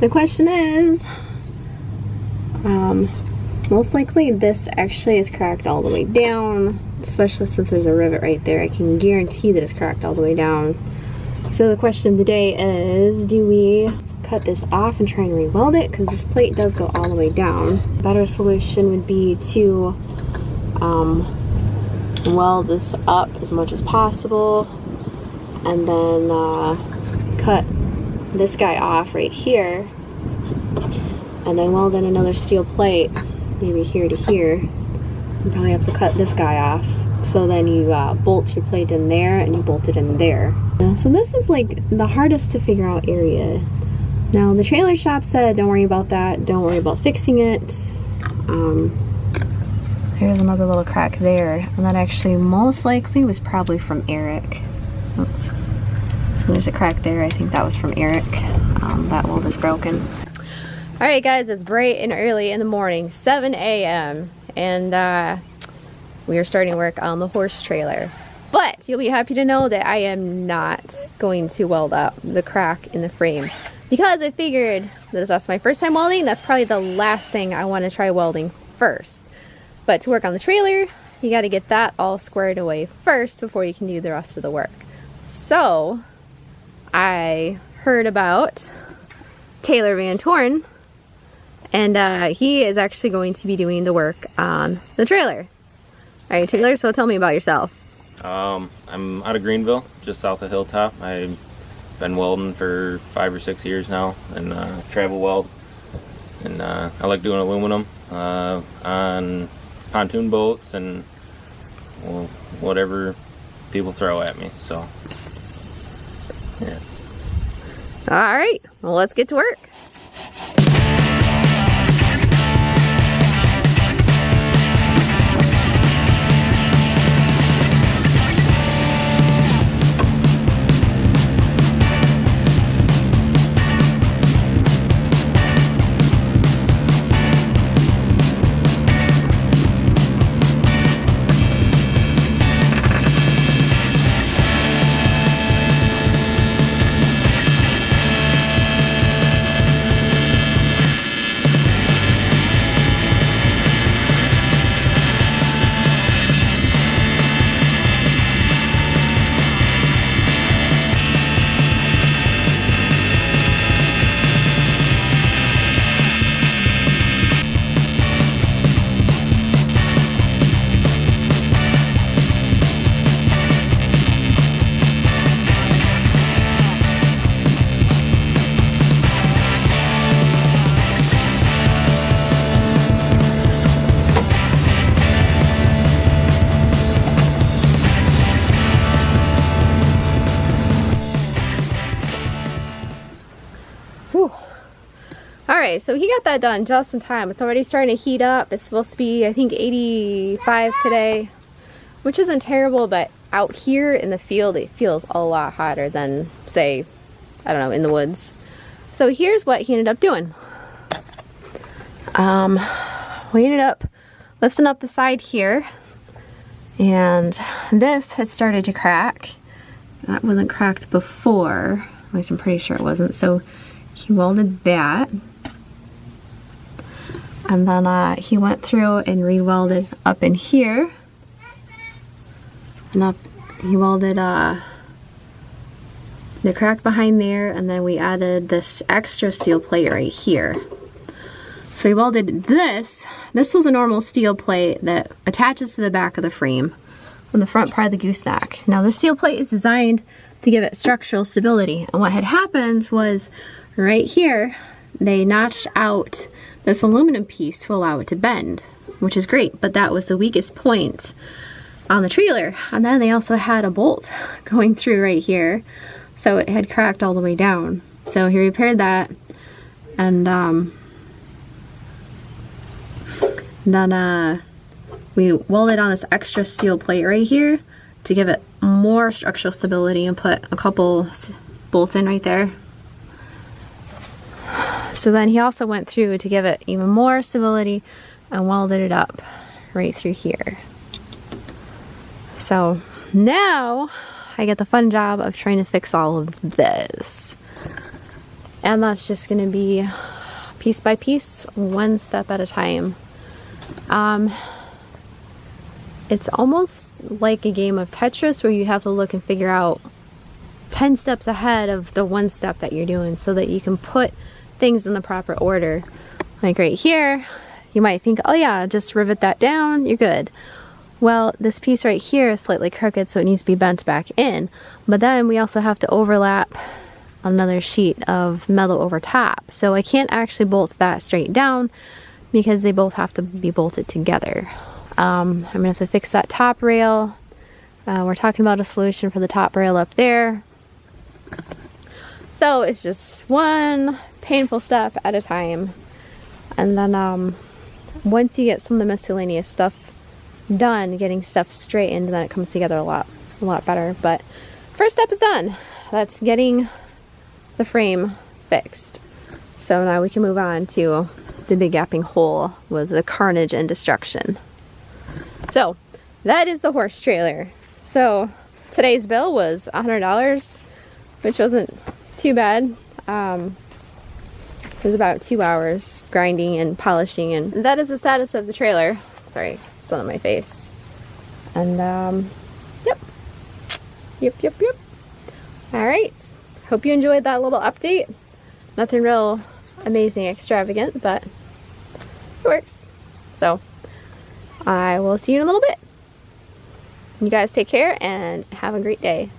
The question is, most likely this actually is cracked all the way down, especially since there's a rivet right there. I can guarantee that it's cracked all the way down. So the question of the day is, do we cut this off and try and re-weld it? Because this plate does go all the way down. A better solution would be to weld this up as much as possible and then cut this guy off right here and then weld in another steel plate, maybe here to here. You probably have to cut this guy off, so then you bolt your plate in there and you bolt it in there. So this is like the hardest to figure out area. Now the trailer shop said don't worry about that, don't worry about fixing it. Here's another little crack there, and that actually most likely was probably from Eric. Oops. So there's a crack there. I think that was from Eric. That weld is broken. Alright guys, it's bright and early in the morning, 7 a.m. and we are starting work on the horse trailer. But you'll be happy to know that I am not going to weld up the crack in the frame, because I figured that that's my first time welding. That's probably the last thing I want to try welding first. But to work on the trailer, you got to get that all squared away first before you can do the rest of the work. So I heard about Taylor Van Torn, and he is actually going to be doing the work on the trailer. Alright Taylor, so tell me about yourself. I'm out of Greenville, just south of Hilltop. I've been welding for 5 or 6 years now, and travel weld. And I like doing aluminum on pontoon boats and, well, whatever people throw at me, so yeah. Alright, well let's get to work. Alright, so he got that done just in time. It's already starting to heat up. It's supposed to be, I think, 85 today, which isn't terrible, but out here in the field it feels a lot hotter than, say, I don't know, in the woods. So here's what he ended up doing. We ended up lifting up the side here, and this had started to crack. That wasn't cracked before, at least I'm pretty sure it wasn't. So he welded that, and then he went through and re-welded up in here, and up he welded the crack behind there, and then we added this extra steel plate right here. So he welded this. This was a normal steel plate that attaches to the back of the frame on the front part of the gooseneck. Now this steel plate is designed to give it structural stability, and what had happened was right here they notched out this aluminum piece to allow it to bend, which is great, but that was the weakest point on the trailer. And then they also had a bolt going through right here, so it had cracked all the way down. So he repaired that, and And then we welded on this extra steel plate right here to give it more structural stability and put a couple bolts in right there. So then he also went through to give it even more stability and welded it up right through here. So now I get the fun job of trying to fix all of this. And that's just gonna be piece by piece, one step at a time. It's almost like a game of Tetris where you have to look and figure out 10 steps ahead of the one step that you're doing so that you can put things in the proper order. Like right here, you might think, oh yeah, just rivet that down, you're good. Well, this piece right here is slightly crooked, so it needs to be bent back in. But then we also have to overlap another sheet of metal over top. So I can't actually bolt that straight down because they both have to be bolted together. I'm gonna have to fix that top rail. We're talking about a solution for the top rail up there. So it's just one painful step at a time. And then once you get some of the miscellaneous stuff done, getting stuff straightened, then it comes together a lot better. But first step is done. That's getting the frame fixed. So now we can move on to the big gaping hole with the carnage and destruction. So that is the horse trailer. So today's bill was $100, which wasn't too bad. It was about 2 hours grinding and polishing, and that is the status of the trailer. Sorry, sun on my face. And yep. All right, hope you enjoyed that little update. Nothing real amazing, extravagant, but it works. So I will see you in a little bit. You guys take care and have a great day.